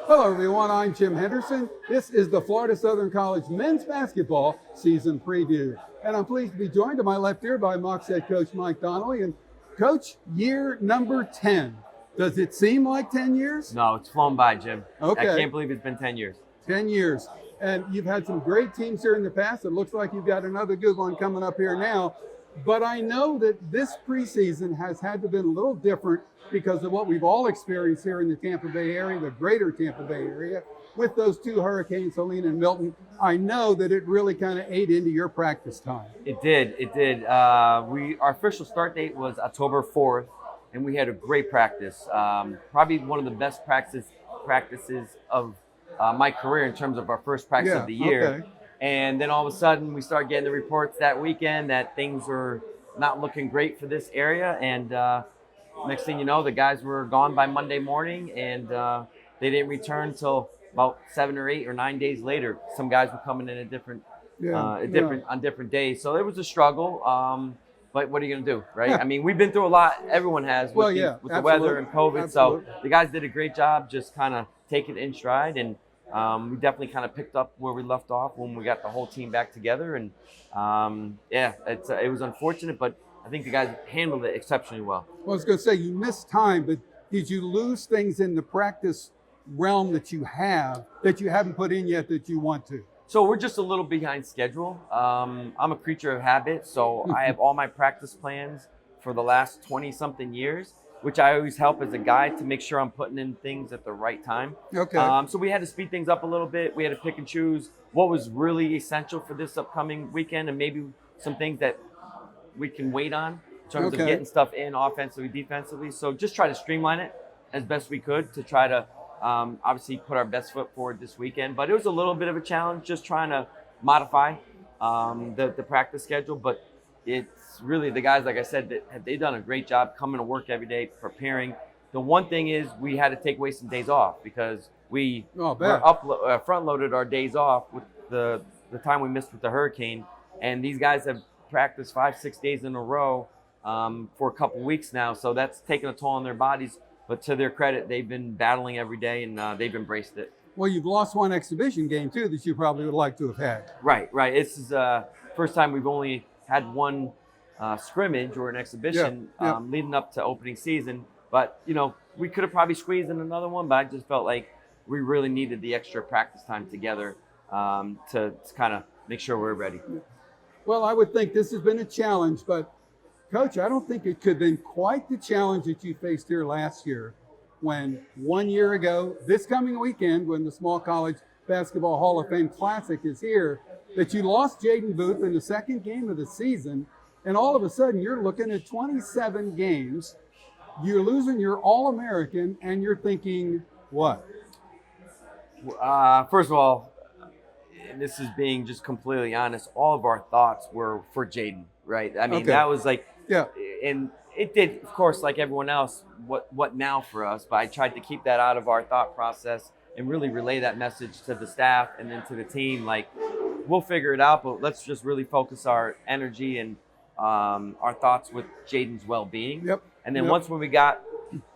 Hello everyone, I'm Jim Henderson. This is the Florida Southern College men's basketball season preview. And I'm pleased to be joined to my left here by Mocs head coach Mike Donnelly. And coach, year number 10. Does it seem like 10 years? No, it's flown by, Jim. Okay. I can't believe it's been 10 years. 10 years. And you've had some great teams here in the past. It looks like you've got another good one coming up here now. But I know that this preseason has had to be a little different because of what we've all experienced here in the Tampa Bay area, the greater Tampa Bay area, with those two hurricanes, Helene and Milton. I know that it really kind of ate into your practice time. It did. Our official start date was October 4th, and we had a great practice. Probably one of the best practices of my career in terms of our first practice of the year. Okay. And then all of a sudden, we started getting the reports that weekend that things were not looking great for this area. And next thing you know, the guys were gone by Monday morning, and they didn't return until about 7 or 8 or 9 days later. Some guys were coming in on different days. So it was a struggle. But what are you going to do, right? I mean, we've been through a lot. Everyone has with the weather and COVID. Absolutely. So the guys did a great job just kind of taking it in stride. And we definitely kind of picked up where we left off when we got the whole team back together. And it was unfortunate, but I think the guys handled it exceptionally well. Well, I was going to say, you missed time, but did you lose things in the practice realm that you haven't put in yet that you want to? So we're just a little behind schedule. I'm a creature of habit, so I have all my practice plans for the last 20-something years, which I always help as a guide to make sure I'm putting in things at the right time. Okay. So we had to speed things up a little bit. We had to pick and choose what was really essential for this upcoming weekend and maybe some things that we can wait on in terms of getting stuff in offensively, defensively. So just try to streamline it as best we could to try to obviously put our best foot forward this weekend. But it was a little bit of a challenge just trying to modify the practice schedule. But it's really the guys, like I said, they've done a great job coming to work every day, preparing. The one thing is we had to take away some days off because we front-loaded our days off with the time we missed with the hurricane. And these guys have practiced 5-6 days in a row for a couple weeks now. So that's taken a toll on their bodies. But to their credit, they've been battling every day, and they've embraced it. Well, you've lost one exhibition game, too, that you probably would like to have had. Right. This is first time we've only had one scrimmage or an exhibition leading up to opening season. But, we could have probably squeezed in another one, but I just felt like we really needed the extra practice time together to kind of make sure we're ready. Well, I would think this has been a challenge, but Coach, I don't think it could have been quite the challenge that you faced here last year when 1 year ago, this coming weekend, when the Small College Basketball Hall of Fame Classic is here, that you lost Jaden Booth in the second game of the season, and all of a sudden you're looking at 27 games, you're losing your All-American, and you're thinking, what? First of all, and this is being just completely honest, all of our thoughts were for Jaden, right? I mean, that was like, and it did, of course, like everyone else, what now for us? But I tried to keep that out of our thought process and really relay that message to the staff and then to the team. Like, we'll figure it out, but let's just really focus our energy and our thoughts with Jaden's well-being. And then once when we got,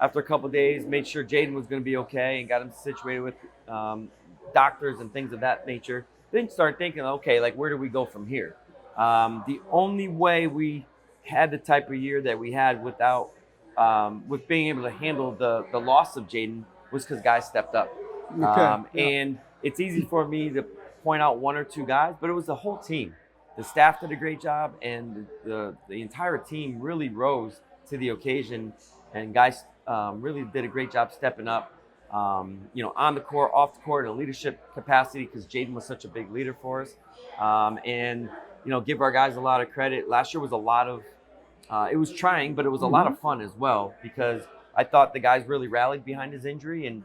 after a couple of days, made sure Jaden was going to be okay and got him situated with doctors and things of that nature, then start thinking, okay, like, where do we go from here? The only way we had the type of year that we had without with being able to handle the loss of Jaden was because guys stepped up. And it's easy for me to point out one or two guys, but it was the whole team. The staff did a great job, and the entire team really rose to the occasion, and guys really did a great job stepping up, on the court, off the court, in a leadership capacity, because Jaden was such a big leader for us. And give our guys a lot of credit. Last year was a lot of, it was trying, but it was a lot of fun as well, because I thought the guys really rallied behind his injury, and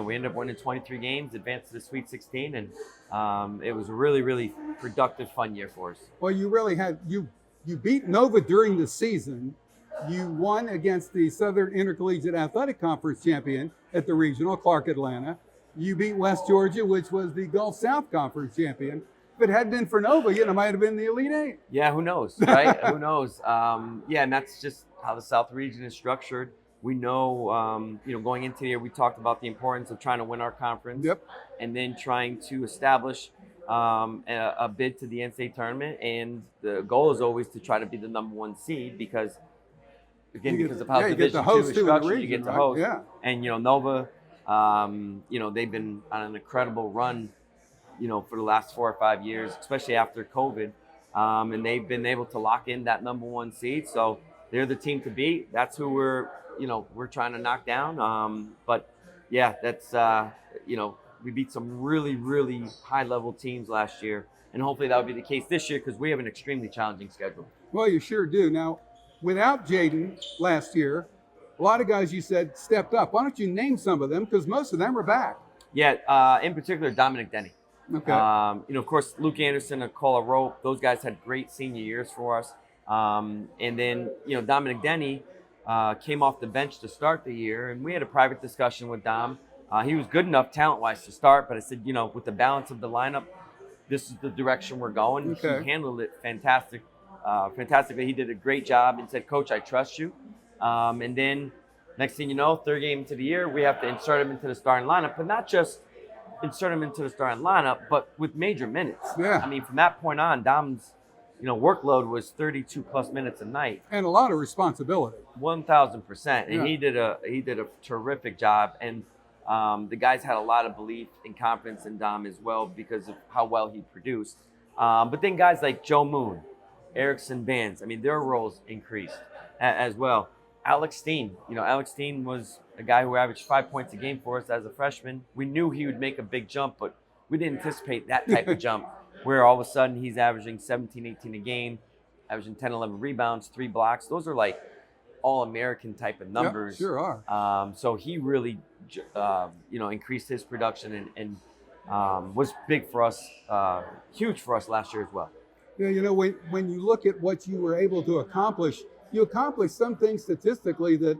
we ended up winning 23 games, advanced to the Sweet 16, and it was a really, really productive, fun year for us. Well, you really had, you beat Nova during the season. You won against the Southern Intercollegiate Athletic Conference champion at the regional, Clark Atlanta. You beat West Georgia, which was the Gulf South Conference champion. If it hadn't been for Nova, it might have been the Elite Eight. Yeah, who knows, right? Who knows? And that's just how the South region is structured. We know, going into the year, we talked about the importance of trying to win our conference, and then trying to establish a bid to the NCAA tournament. And the goal is always to try to be the #1 seed because, again, because of how Division II is structured, you get to host. Yeah. And Nova, they've been on an incredible run, for the last 4 or 5 years, especially after COVID, and they've been able to lock in that #1 seed. So they're the team to beat. That's who we're trying to knock down. But yeah, that's we beat some really, really high-level teams last year, and hopefully that will be the case this year because we have an extremely challenging schedule. Well, you sure do. Now, without Jaden last year, a lot of guys you said stepped up. Why don't you name some of them? Because most of them are back. Yeah, in particular, Dominic Denny. Okay. Of course, Luke Anderson and Cola Rope, those guys had great senior years for us. And then, Dominic Denny came off the bench to start the year, and we had a private discussion with Dom. He was good enough talent-wise to start, but I said, with the balance of the lineup, this is the direction we're going. Okay. He handled it fantastically. He did a great job and said, Coach, I trust you. And then next thing you know, third game into the year, we have to insert him into the starting lineup, but not just insert him into the starting lineup, but with major minutes. Yeah. I mean, from that point on, Dom's workload was 32 plus minutes a night, and a lot of responsibility. 1,000%, and Yeah. he did a terrific job. And the guys had a lot of belief and confidence in Dom as well because of how well he produced. But then guys like Joe Moon, Erickson Bands, I mean, their roles increased as well. Alex Steen, Alex Steen was a guy who averaged 5 points a game for us as a freshman. We knew he would make a big jump, but we didn't anticipate that type of jump where all of a sudden he's averaging 17, 18 a game, averaging 10, 11 rebounds, 3 blocks. Those are like all-American type of numbers. Yep, sure are. So he really, increased his production and was big for us, huge for us last year as well. Yeah, when you look at what you were able to accomplish, you accomplished some things statistically that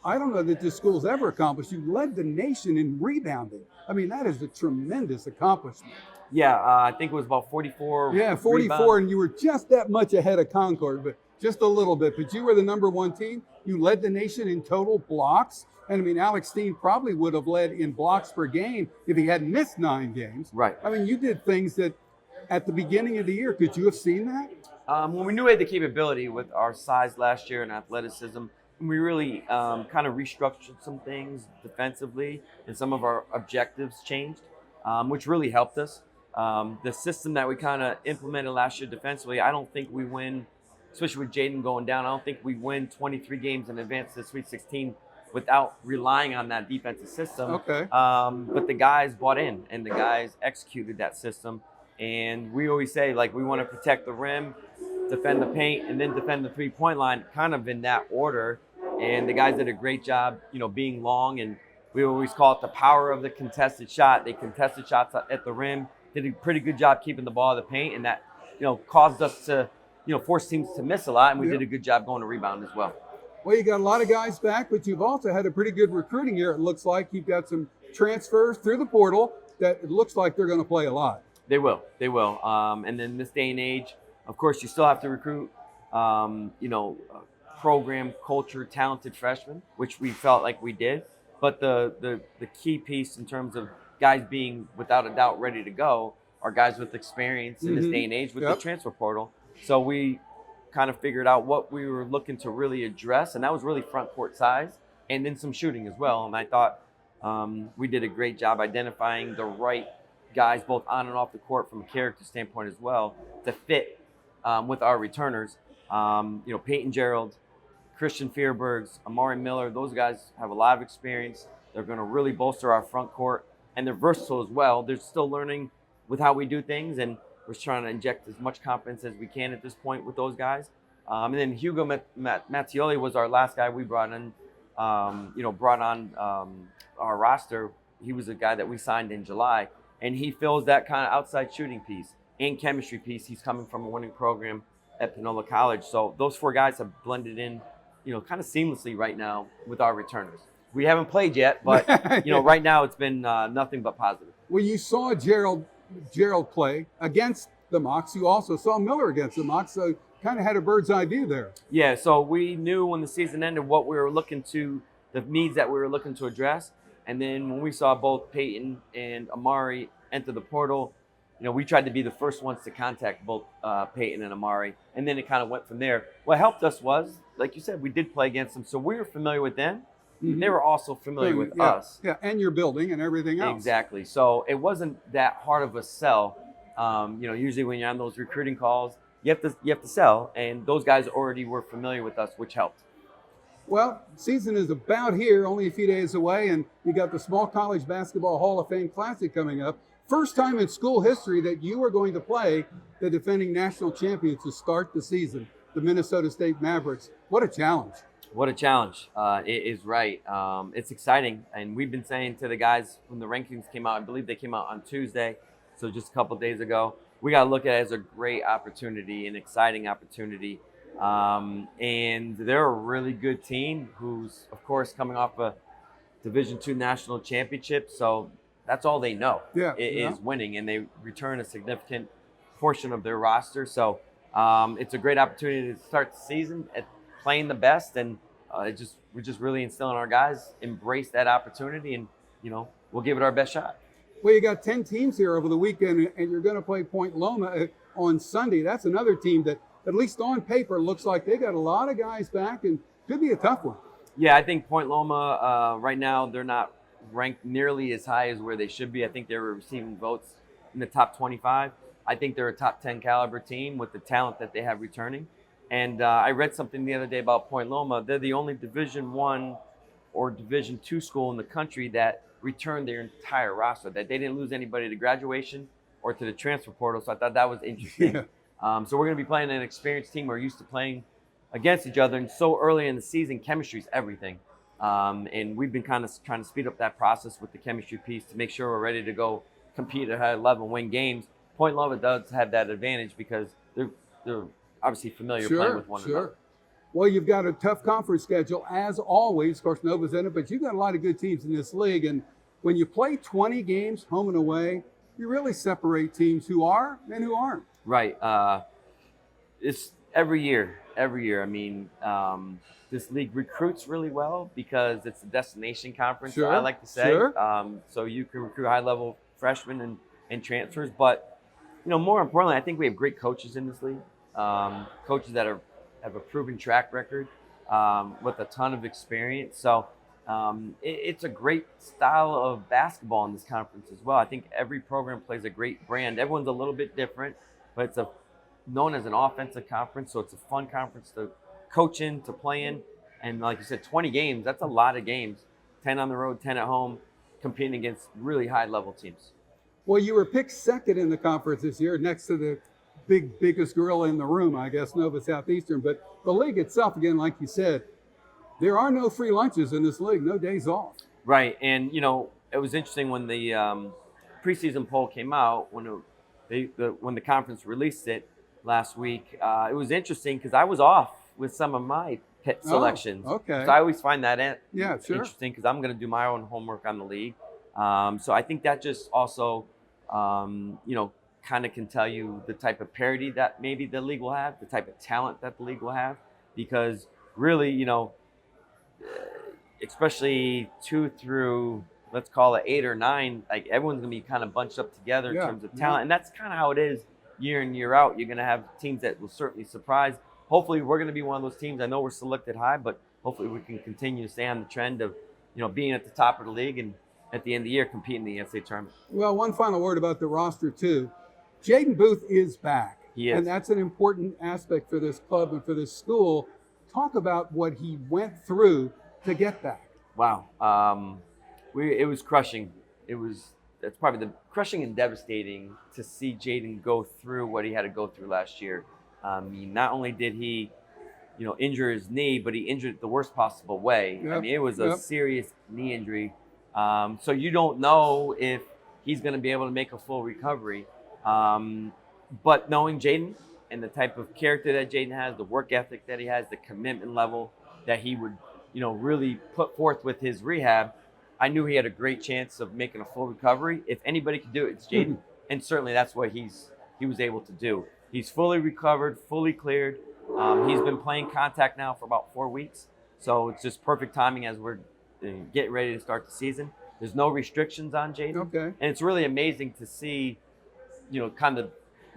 I don't know that this school's ever accomplished. You led the nation in rebounding. I mean, that is a tremendous accomplishment. Yeah, I think it was about 44. Yeah, 44, rebounds. And you were just that much ahead of Concord, but just a little bit. But you were the #1 team. You led the nation in total blocks. And I mean, Alex Steen probably would have led in blocks per game if he hadn't missed 9 games. Right. I mean, you did things that at the beginning of the year, could you have seen that? When we knew we had the capability with our size last year and athleticism, we really kind of restructured some things defensively, and some of our objectives changed, which really helped us. The system that we kind of implemented last year defensively, I don't think we win, especially with Jaden going down, I don't think we win 23 games in advance to the Sweet 16 without relying on that defensive system. Okay. But the guys bought in, and the guys executed that system. And we always say, we want to protect the rim, defend the paint, and then defend the three-point line, kind of in that order. And the guys did a great job, being long. And we always call it the power of the contested shot. They contested shots at the rim, did a pretty good job keeping the ball in the paint, and that, caused us to, force teams to miss a lot. And we did a good job going to rebound as well. Well, you got a lot of guys back, but you've also had a pretty good recruiting year. It looks like you've got some transfers through the portal that it looks like they're going to play a lot. They will. And then this day and age, of course, you still have to recruit, program, culture, talented freshmen, which we felt like we did. But the key piece in terms of guys being, without a doubt, ready to go are guys with experience in this day and age with the transfer portal. So we kind of figured out what we were looking to really address, and that was really front court size and then some shooting as well. And I thought we did a great job identifying the right guys both on and off the court from a character standpoint as well to fit with our returners. Peyton Gerald, Christian Fearbergs, Amari Miller, those guys have a lot of experience. They're going to really bolster our front court, and they're versatile as well. They're still learning with how we do things, and we're trying to inject as much confidence as we can at this point with those guys. And then Hugo Mattioli was our last guy we brought in, brought on our roster. He was a guy that we signed in July, and he fills that kind of outside shooting piece and chemistry piece. He's coming from a winning program at Panola College. So those 4 guys have blended in, kind of seamlessly right now with our returners. We haven't played yet, but, right now it's been nothing but positive. Well, you saw Gerald play against the Mocs. You also saw Miller against the Mocs, so kind of had a bird's eye view there. Yeah, so we knew when the season ended what we were looking to the needs that we were looking to address. And then when we saw both Peyton and Amari enter the portal, we tried to be the first ones to contact both Peyton and Amari, and then it kind of went from there. What helped us was, like you said, we did play against them, so we were familiar with them. Mm-hmm. They were also familiar with us. Yeah, and your building and everything else. Exactly. So it wasn't that hard of a sell. Usually when you're on those recruiting calls, you have to sell, and those guys already were familiar with us, which helped. Well, season is about here, only a few days away, and you got the Small College Basketball Hall of Fame Classic coming up. First time in school history that you are going to play the defending national champions to start the season, the Minnesota State Mavericks. What a challenge. What a challenge. It is right. It's exciting. And we've been saying to the guys when the rankings came out, I believe they came out on Tuesday, so just a couple of days ago, we got to look at it as a great opportunity, an exciting opportunity. And they're a really good team who's, of course, coming off a Division II national championship. So that's all they know is winning, and they return a significant portion of their roster. So it's a great opportunity to start the season at playing the best, and we're just really instilling our guys embrace that opportunity, and we'll give it our best shot. Well, you got 10 teams here over the weekend, and you're going to play Point Loma on Sunday. That's another team that, at least on paper, looks like they got a lot of guys back and could be a tough one. Yeah, I think Point Loma right now, they're not ranked nearly as high as where they should be. I think they were receiving votes in the top 25. I think they're a top 10 caliber team with the talent that they have returning. And I read something the other day about Point Loma. They're the only Division I or Division II school in the country that returned their entire roster, that they didn't lose anybody to graduation or to the transfer portal. So I thought that was interesting. Yeah. So we're going to be playing an experienced team. We're used to playing against each other. And so early in the season, chemistry is everything. And we've been kind of trying to speed up that process with the chemistry piece to make sure we're ready to go compete at a high level and win games. Point Loma does have that advantage because they're obviously familiar playing with one another. Well, you've got a tough conference schedule, as always. Of course, Nova's in it, but you've got a lot of good teams in this league. And when you play 20 games home and away, you really separate teams who are and who aren't. Right. It's every year. I mean, this league recruits really well because it's a destination conference, I like to say. So you can recruit high-level freshmen and transfers. But, more importantly, I think we have great coaches in this league, coaches that have a proven track record with a ton of experience. So it's a great style of basketball in this conference as well. I think every program plays a great brand. Everyone's a little bit different, but it's known as an offensive conference, so it's a fun conference to coach in, to play in. And like you said, 20 games, that's a lot of games. 10 on the road, 10 at home, competing against really high-level teams. Well, you were picked second in the conference this year, next to the biggest gorilla in the room, I guess, Nova Southeastern. But the league itself, again, like you said, there are no free lunches in this league, no days off. Right, and, it was interesting when the preseason poll came out, when the conference released it last week. It was interesting because I was off with some of my pit selections. Okay. So I always find that interesting because I'm going to do my own homework on the league. So I think that just also, kind of can tell you the type of parity that maybe the league will have, the type of talent that the league will have, because really, especially 2 through, let's call it 8 or 9, like everyone's going to be kind of bunched up together in terms of talent. And that's kind of how it is year in, year out. You're going to have teams that will certainly surprise. Hopefully we're going to be one of those teams. I know we're selected high, but hopefully we can continue to stay on the trend of, being at the top of the league and at the end of the year competing in the NCAA tournament. Well, one final word about the roster too. Jaden Booth is back. He is. And that's an important aspect for this club and for this school. Talk about what he went through to get back. Wow. It was crushing. That's probably the crushing and devastating to see Jaden go through what he had to go through last year. Not only did he, injure his knee, but he injured it the worst possible way. Yep. I mean, it was a serious knee injury. So you don't know if he's going to be able to make a full recovery. But knowing Jaden and the type of character that Jaden has, the work ethic that he has, the commitment level that he would, really put forth with his rehab, I knew he had a great chance of making a full recovery. If anybody could do it, it's Jaden. And certainly that's what he was able to do. He's fully recovered, fully cleared. He's been playing contact now for about 4 weeks. So it's just perfect timing as we're getting ready to start the season. There's no restrictions on Jaden. Okay. And it's really amazing to see, kind of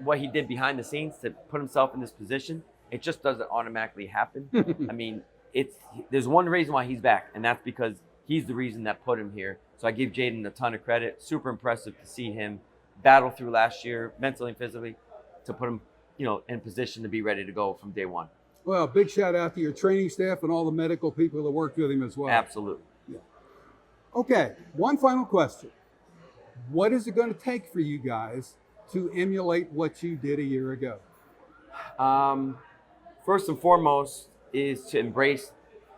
what he did behind the scenes to put himself in this position. It just doesn't automatically happen. I mean, there's one reason why he's back, and that's because he's the reason that put him here. So I give Jaden a ton of credit. Super impressive to see him battle through last year, mentally and physically, to put him, in position to be ready to go from day one. Well, big shout out to your training staff and all the medical people that worked with him as well. Absolutely. Yeah. Okay, one final question. What is it going to take for you guys to emulate what you did a year ago? First and foremost is to embrace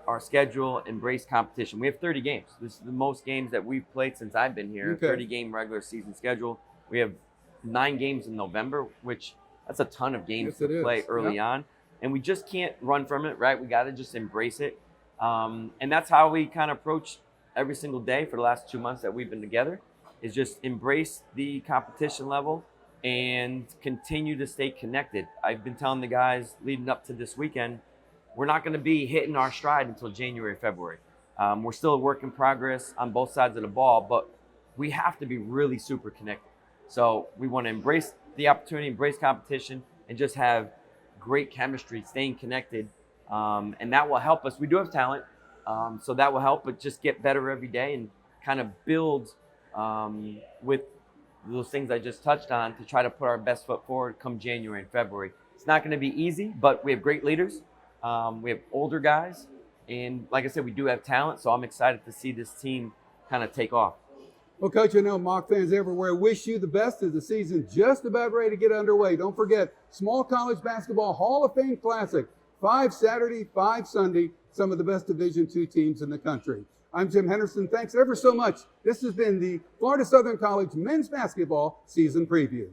our schedule, embrace competition. We have 30 games. This is the most games that we've played since I've been here. Okay. 30-game regular season schedule. We have 9 games in November, which that's a ton of games to play early on. And we just can't run from it, right? We got to just embrace it. And that's how we kind of approach every single day for the last 2 months that we've been together, is just embrace the competition level and continue to stay connected. I've been telling the guys leading up to this weekend, we're not going to be hitting our stride until January, February. We're still a work in progress on both sides of the ball, but we have to be really super connected. So we want to embrace the opportunity, embrace competition, and just have great chemistry, staying connected. And that will help us. We do have talent, so that will help, but just get better every day and kind of build with those things I just touched on to try to put our best foot forward come January and February. It's not going to be easy, but we have great leaders. We have older guys. And like I said, we do have talent, so I'm excited to see this team kind of take off. Well, Coach, I know Mock fans everywhere wish you the best as the season just about ready to get underway. Don't forget, Small College Basketball Hall of Fame Classic, 5 Saturday, 5 Sunday, some of the best Division II teams in the country. I'm Jim Henderson. Thanks ever so much. This has been the Florida Southern College Men's Basketball Season Preview.